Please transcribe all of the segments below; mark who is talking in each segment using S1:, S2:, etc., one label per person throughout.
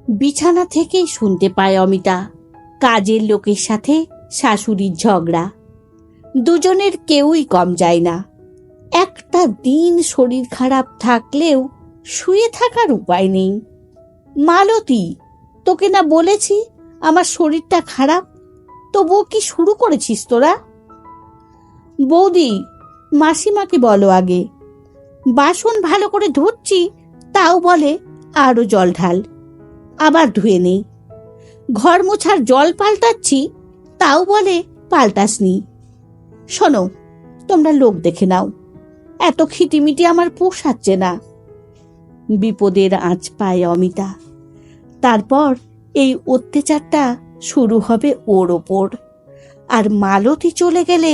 S1: বিছানা থেকেই শুনতে পায় অমিতা কাজের লোকের সাথে শাশুড়ির ঝগড়া। দুজনের কেউই কম যায় না। একটা দিন শরীর খারাপ থাকলেও শুয়ে থাকার উপায় নেই। মালতী, তোকে না বলেছি আমার শরীরটা খারাপ, তবুও কি শুরু করেছিস তোরা? বৌদি, মাসিমাকে বলো আগে। বাসন ভালো করে ধুচ্ছি, তাও বলে আরো জল ঢাল, আবার ধুয়ে নেই। ঘর মোছার জল পাল্টাচ্ছি, তাও বলে পাল্টাসনি। শোনো, তোমরা লোক দেখে নাও, এত খিটিমিটি আমার পোষাচ্ছে না। বিপদের আঁচ পায় অমিতা। তারপর এই অত্যাচারটা শুরু হবে ওর ওপর। আর মালতী চলে গেলে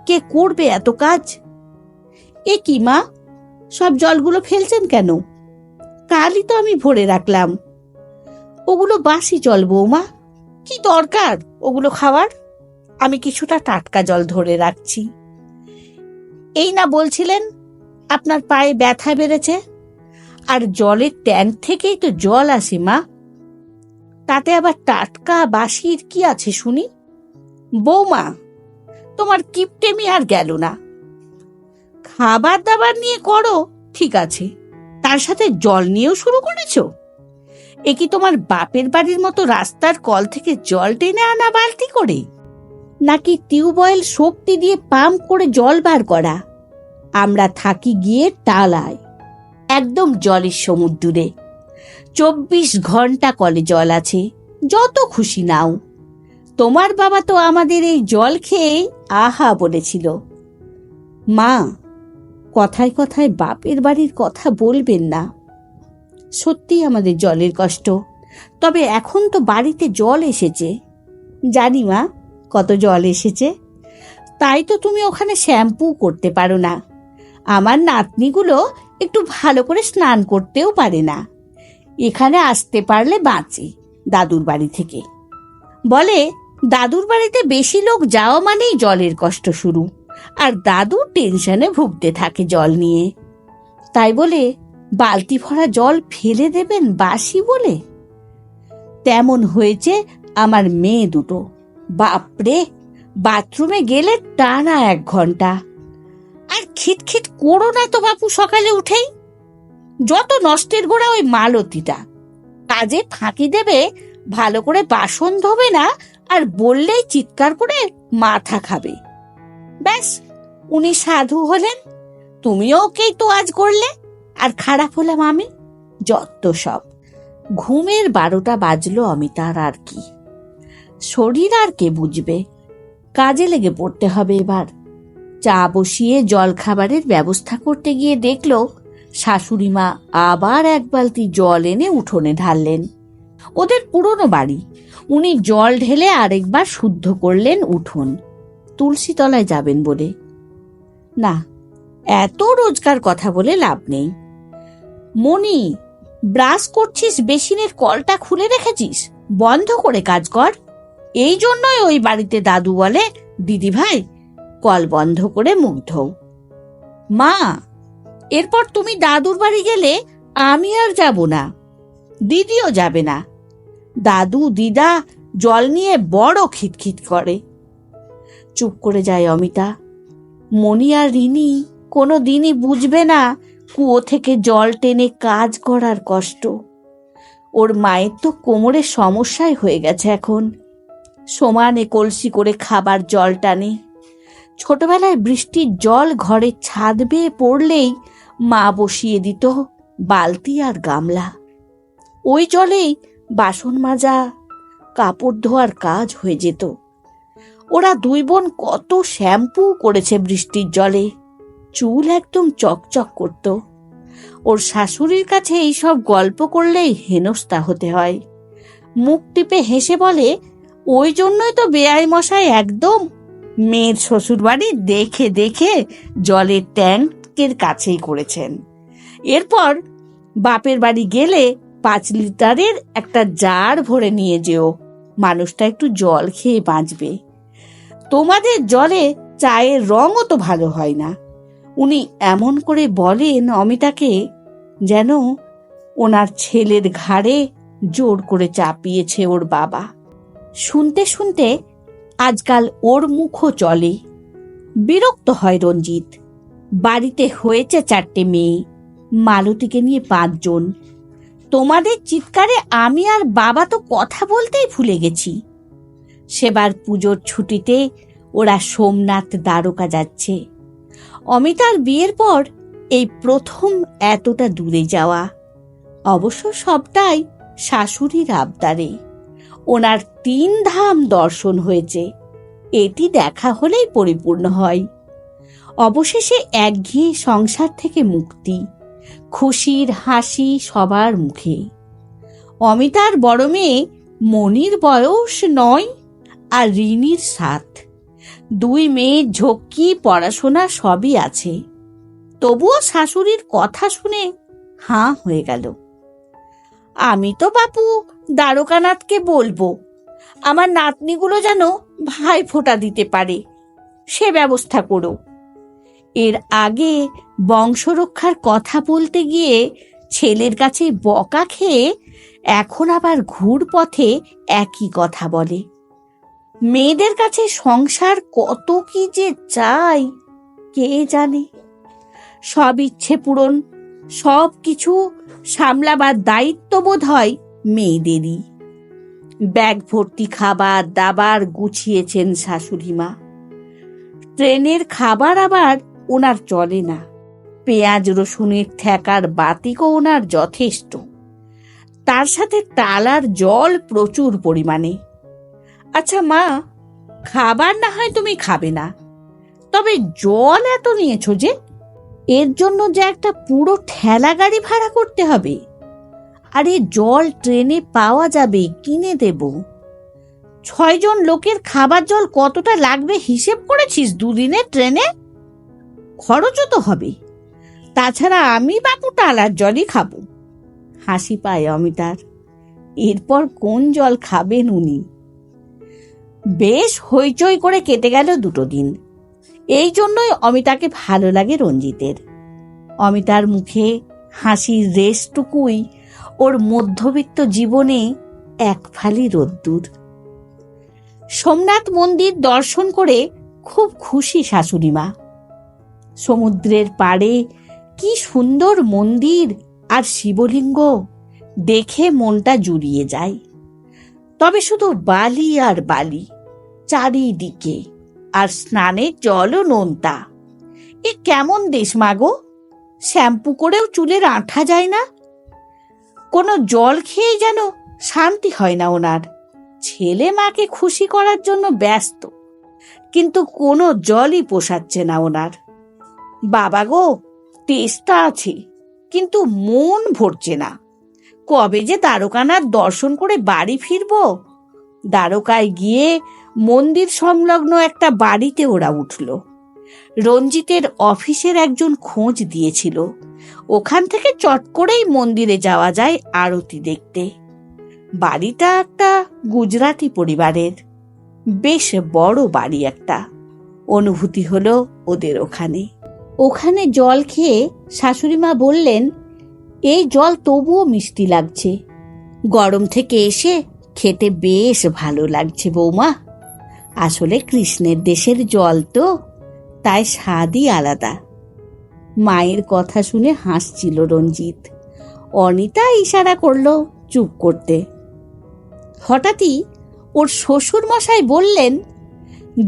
S1: কে করবে এত কাজ? এ কি মা, সব জলগুলো ফেলছেন কেন? কালই তো আমি ভরে রাখলাম। ওগুলো বাসি জল বৌমা, কি দরকার ওগুলো খাওয়ার? আমি কিছুটা টাটকা জল ধরে রাখছি। এই না বলছিলেন আপনার পায়ে ব্যথা বেড়েছে, আর জলের ট্যাঙ্ক থেকেই তো জল আসে মা, তাতে আবার টাটকা বাসির কি আছে শুনি? বৌমা, তোমার কিপটেমি আর গেল না। খাবার দাবার নিয়ে করো ঠিক আছে, তার সাথে জল নিয়েও শুরু করেছো? এ কি তোমার বাপের বাড়ির মতো রাস্তার কল থেকে জল টেনে আনা বালতি করে, নাকি টিউবওয়েল শক্তি দিয়ে পাম্প করে জল বার করা? আমরা থাকি গিয়ে টালায়, একদম জলের সমুদ্রে। 24 ঘন্টা কলে জল আছে, যত খুশি নাও। তোমার বাবা তো আমাদের এই জল খেয়ে আহা বলেছিল। মা, কথায় কথায় বাপের বাড়ির কথা বলবেন না। সত্যি আমাদের জলের কষ্ট, তবে এখন তো বাড়িতে জল এসেছে। জানি মা, কত জল এসেছে, তাই তো তুমি ওখানে শ্যাম্পু করতে পারো না। আমার নাতনিগুলো একটু ভালো করে স্নান করতেও পারে না। এখানে আসতে পারলে বাঁচে দাদুর বাড়ি থেকে। বলে দাদুর বাড়িতে বেশি লোক যাওয়া মানেই জলের কষ্ট শুরু, আর দাদু টেনশনে ভুগতে থাকে জল নিয়ে। তাই বলে বালতি ভরা জল ফেলে দেবেন বাসি বলে? তেমন হয়েছে আমার মেয়ে দুটো। বাপরে, বাথরুমে গেলে টানা 1 ঘন্টা। আর খিটখিট করো না তো বাপু সকালে উঠেই। যত নষ্টের গোড়া ওই মালতীটা। কাজে ফাঁকি দেবে, ভালো করে বাসন ধোবে না, আর বললেই চিৎকার করে মাথা খাবে। ব্যাস, উনি সাধু হলেন, তুমিও ওকেই তো আজ করলে, আর খারাপ হলাম আমি। যত সব। ঘুমের 12টা বাজলো অমিতার, আর কি শরীর আর কে বুঝবে। কাজে লেগে পড়তে হবে এবার। চা বসিয়ে জল খাবারের ব্যবস্থা করতে গিয়ে দেখলো শাশুড়ি মা আবার 1 বালতি জল এনে উঠোনে ঢাললেন। ওদের পুরনো বাড়ি, উনি জল ঢেলে আরেকবার শুদ্ধ করলেন উঠোন, তুলসী তলায় যাবেন বলে। না, এত রোজকার কথা বলে লাভ নেই। মনি, ব্রাশ করছিস, বেসিনের কলটা খুলে রেখেছিস, বন্ধ করে কাজ কর। এই জন্যই ওই বাড়িতে দাদু বলে, দিদি ভাই কল বন্ধ করে মুখ ধোও। মা, এরপর তুমি দাদুর বাড়ি গেলে আমি আর যাব না, দিদিও যাবে না। দাদু দিদা জল নিয়ে বড় খিটখিট করে। চুপ করে যায় অমিতা। মনি আর রিনি কোনো দিনই বুঝবে না কুয়ো থেকে জল টেনে কাজ করার কষ্ট। ওর মায়ের তো কোমরের সমস্যায় হয়ে গেছে এখন। সমানে কলসি করে খাবার জল টানে। ছোটবেলায় বৃষ্টির জল ঘরের ছাদ বেয়ে পড়লেই মা বসিয়ে দিত বালতি আর গামলা। ওই জলেই বাসন মাজা, কাপড় ধোয়ার কাজ হয়ে যেত। ওরা 2 বোন কত শ্যাম্পু করেছে বৃষ্টির জলে, চুল একদম চকচক করত। ওর শাশুড়ির কাছে এইসব গল্প করলেই হেনস্থা হতে হয়। মুখ টিপে হেসে বলে, ওই জন্যই তো বেয়াই মশাই একদম মেয়ের শ্বশুর বাড়ি দেখে দেখে জলের ট্যাঙ্কের কাছেই করেছেন। এরপর বাপের বাড়ি গেলে 5 লিটারের একটা জার ভরে নিয়ে যেও, মানুষটা একটু জল খেয়ে বাঁচবে। তোমাদের জলে চায়ের রঙও তো ভালো হয় না। উনি এমন করে বলেন অমিতাকে, যেন ওনার ছেলের ঘাড়ে জোর করে চাপিয়েছে ওর বাবা। শুনতে শুনতে আজকাল ওর মুখও চলে। বিরক্ত হয় রঞ্জিত। বাড়িতে হয়েছে 4টে মেয়ে, মালতীকে নিয়ে 5 জন। তোমাদের চিৎকারে আমি আর বাবা তো কথা বলতেই ভুলে গেছি। সেবার পুজোর ছুটিতে ওরা সোমনাথ দ্বারকা যাচ্ছে। অমিতার বিয়ের পর এই প্রথম এতটা দূরে যাওয়া। অবশ্য সবটাই শাশুড়ির আবদারে। ওনার 3 ধাম দর্শন হয়েছে, এটি দেখা হলেই পরিপূর্ণ হয়। অবশেষে একঘেয়ে সংসার থেকে মুক্তি, খুশির হাসি সবার মুখে। অমিতার বড় মেয়ে মনির বয়স 9 আর রিনির 7। 2 মেয়ের ঝক্কি, পড়াশোনা সবই আছে। তবুও শাশুড়ির কথা শুনে হাঁ হয়ে গেল। আমি তো বাপু দ্বারকানাথকে বলবো আমার নাতনিগুলো যেন ভাই ফোঁটা দিতে পারে, সে ব্যবস্থা করো। এর আগে বংশরক্ষার কথা বলতে গিয়ে ছেলের কাছে বকা খেয়ে এখন আবার ঘুরপথে একই কথা বলে। মেয়েদের কাছে সংসার কত কি যে চাই কে জানে। সব ইচ্ছে পূরণ, সব কিছু সামলাবার দায়িত্ব বোধ হয় মেয়েদেরই। ব্যাগ ভর্তি খাবার দাবার গুছিয়েছেন শাশুড়ি মা। ট্রেনের খাবার আবার ওনার চলে না। পেঁয়াজ রসুনের ঠেকার বাতিকও ওনার যথেষ্ট। তার সাথে টালার জল প্রচুর পরিমাণে। আচ্ছা মা, খাবার না হয় তুমি খাবে না, তবে জল এত নিয়েছো যে? এর জন্য যে একটা পুরো ঠেলা গাড়ি ভাড়া করতে হবে। আরে জল ট্রেনে পাওয়া যাবে, কিনে দেব। 6 জন লোকের খাবার জল কতটা লাগবে হিসেব করেছিস 2 দিনের ট্রেনে? খরচও তো হবে। তাছাড়া আমি বাপু টালার জলই খাবো। হাসি পায় অমিতার। এরপর কোন জল খাবেন উনি? বেশ হইচই করে কেটে গেল 2 দিন। এই জন্যই অমিতাকে ভালো লাগে রঞ্জিতের। অমিতার মুখে হাসির রেশটুকুই ওর মধ্যবিত্ত জীবনে এক ফালি রোদ্দুর। সোমনাথ মন্দির দর্শন করে খুব খুশি শাশুড়িমা। সমুদ্রের পাড়ে কি সুন্দর মন্দির আর শিবলিঙ্গ, দেখে মনটা জুড়িয়ে যায়। তবে শুধু বালি আর বালি চারিদিকে, আর স্নানের জলও নোনতা। এ কেমন দেশ মাগো! শ্যাম্পু করেও চুলের আঠা যায় না। কোনো জল খেয়ে যেন শান্তি হয় না ওনার। ছেলে মাকে খুশি করার জন্য ব্যস্ত, কিন্তু কোনো জলই পোষাচ্ছে না ওনার। বাবা গো, তেষ্টা আছে, কিন্তু মন ভরছে না। কবে যে দ্বারকানাথ দর্শন করে বাড়ি ফিরবো। দ্বারকায় গিয়ে মন্দির সংলগ্ন একটা বাড়িতে ওরা উঠল। রঞ্জিতের অফিসের একজন খোঁজ দিয়েছিল, ওখান থেকে চট করেই মন্দিরে যাওয়া যায় আরতি দেখতে। বাড়িটা একটা গুজরাটি পরিবারের, বেশ বড় বাড়ি একটা। অনুভূতি হলো ওদের ওখানে। ওখানে জল খেয়ে শাশুড়িমা বললেন, এই জল তবুও মিষ্টি লাগছে। গরম থেকে এসে খেতে বেশ ভালো লাগছে বৌমা। আসলে কৃষ্ণের দেশের জল তো, তাই স্বাদই আলাদা। মায়ের কথা শুনে হাসছিল রঞ্জিত। অনিতা ইশারা করলো চুপ করতে। হঠাৎই ওর শ্বশুর মশাই বললেন,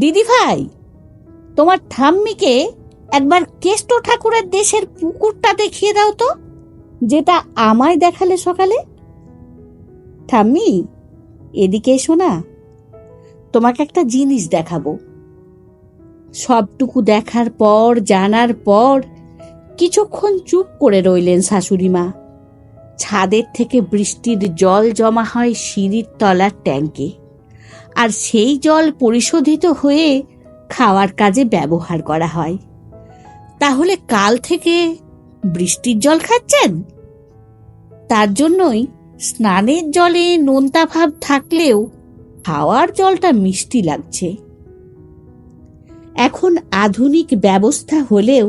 S1: দিদি ভাই, তোমার ঠাম্মিকে একবার কেষ্ট ঠাকুরের দেশের পুকুরটা দেখিয়ে দাও তো, যেটা আমায় দেখালে সকালে। ঠাম্মি, এদিকে এসো না, তোমাকে একটা জিনিস দেখাবো। সবটুকু দেখার পর, জানার পর কিছুক্ষণ চুপ করে রইলেন শাশুড়িমা। ছাদের থেকে বৃষ্টির জল জমা হয় সিঁড়ির তলার ট্যাঙ্কে, আর সেই জল পরিশোধিত হয়ে খাওয়ার কাজে ব্যবহার করা হয়। তাহলে কাল থেকে বৃষ্টির জল খাচ্ছেন? তার জন্যই স্নানের জলে নোনতা ভাব থাকলেও খাওয়ার জলটা মিষ্টি লাগছে। এখন আধুনিক ব্যবস্থা হলেও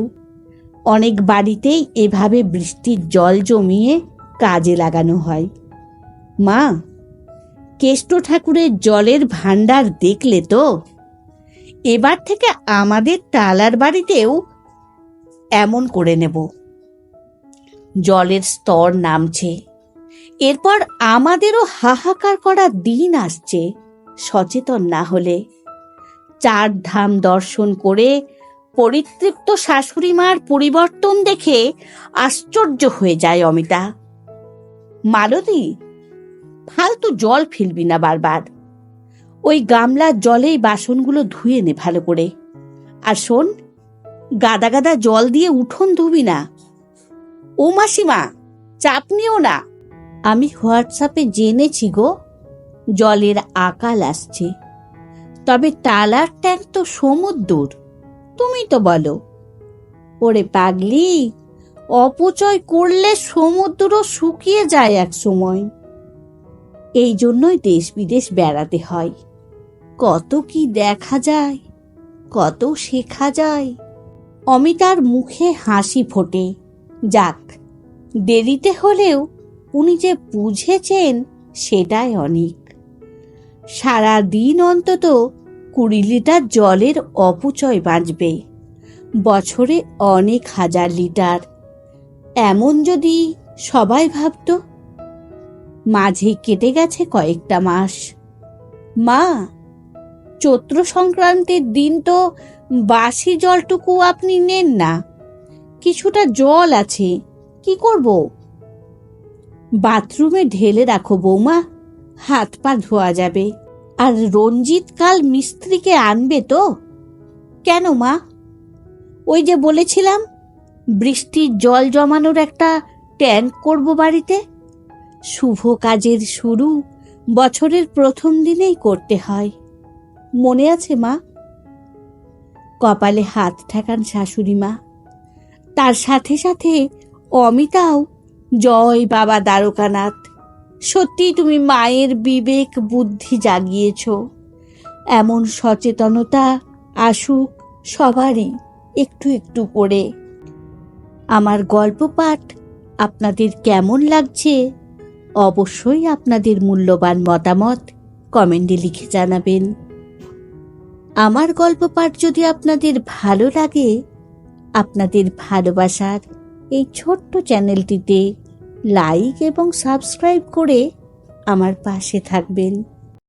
S1: অনেক বাড়িতেই এভাবে বৃষ্টির জল জমিয়ে কাজে লাগানো হয়। মা, কেষ্ট ঠাকুরের জলের ভান্ডার দেখলে তো? এবার থেকে আমাদের টালার বাড়িতেও এমন করে নেব। জলের স্তর নামছে, এরপর আমাদেরও হাহাকার করার দিন আসছে সচেতন না হলে। 4 ধাম দর্শন করে পরিতৃপ্ত শাশুড়ি মার পরিবর্তন দেখে আশ্চর্য হয়ে যায় অমিতা। মালতী, ফালতু জল ফেলবি না বারবার। ওই গামলার জলেই বাসনগুলো ধুয়ে নে ভালো করে। আর শোন, গাদা গাদা জল দিয়ে উঠোন ধুবি না। ও মাসিমা, চাপ নিও না। আমি হোয়াটসঅ্যাপে জেনেছি গো, জলের আকাল আসছে। তবে টালার ট্যাঙ্ক তো সমুদ্র, তুমি তো বলো। ওরে পাগলি, অপচয় করলে সমুদ্র শুকিয়ে যায় এক সময়। এই জন্যই দেশ বিদেশ বেড়াতে হয়। কত কি দেখা যায়, কত শেখা যায়। অমিতার মুখে হাসি ফোটে। যাক, দেরিতে হলেও উনি যে বুঝেছেন সেটাই অনেক। সারা দিন অন্তত 20 লিটার জলের অপচয় বাঁচবে, বছরে অনেক হাজার লিটার। এমন যদি সবাই ভাবত। মাঝে কেটে গেছে কয়েকটা মাস। মা, চৈত্র সংক্রান্তির দিন তো বাসি জলটুকু আপনি নেন না। কিছুটা জল আছে, কি করব? বাথরুমে ঢেলে রাখো বৌমা, হাত পা ধোয়া যাবে। আর রঞ্জিত কাল মিস্ত্রিকে আনবে তো? কেন মা? ওই যে বলেছিলাম বৃষ্টির জল জমানোর একটা ট্যাঙ্ক করব বাড়িতে। শুভ কাজের শুরু বছরের প্রথম দিনেই করতে হয়, মনে আছে মা? কপালে হাত ঠেকান শাশুড়ি মা। তার সাথে সাথে অমিতাও জয় বাবা দ্বারকানাথ। সত্যি তুমি মায়ের বিবেক বুদ্ধি জাগিয়েছ। এমন সচেতনতা আসুক সবারই একটু একটু করে। আমার গল্প পাঠ আপনাদের কেমন লাগছে অবশ্যই আপনাদের মূল্যবান মতামত কমেন্টে লিখে জানাবেন। আমার গল্প পাঠ যদি আপনাদের ভালো লাগে, আপনাদের ভালোবাসার এই ছোট্ট চ্যানেলটিতে লাইক এবং সাবস্ক্রাইব করে আমার পাশে থাকবেন।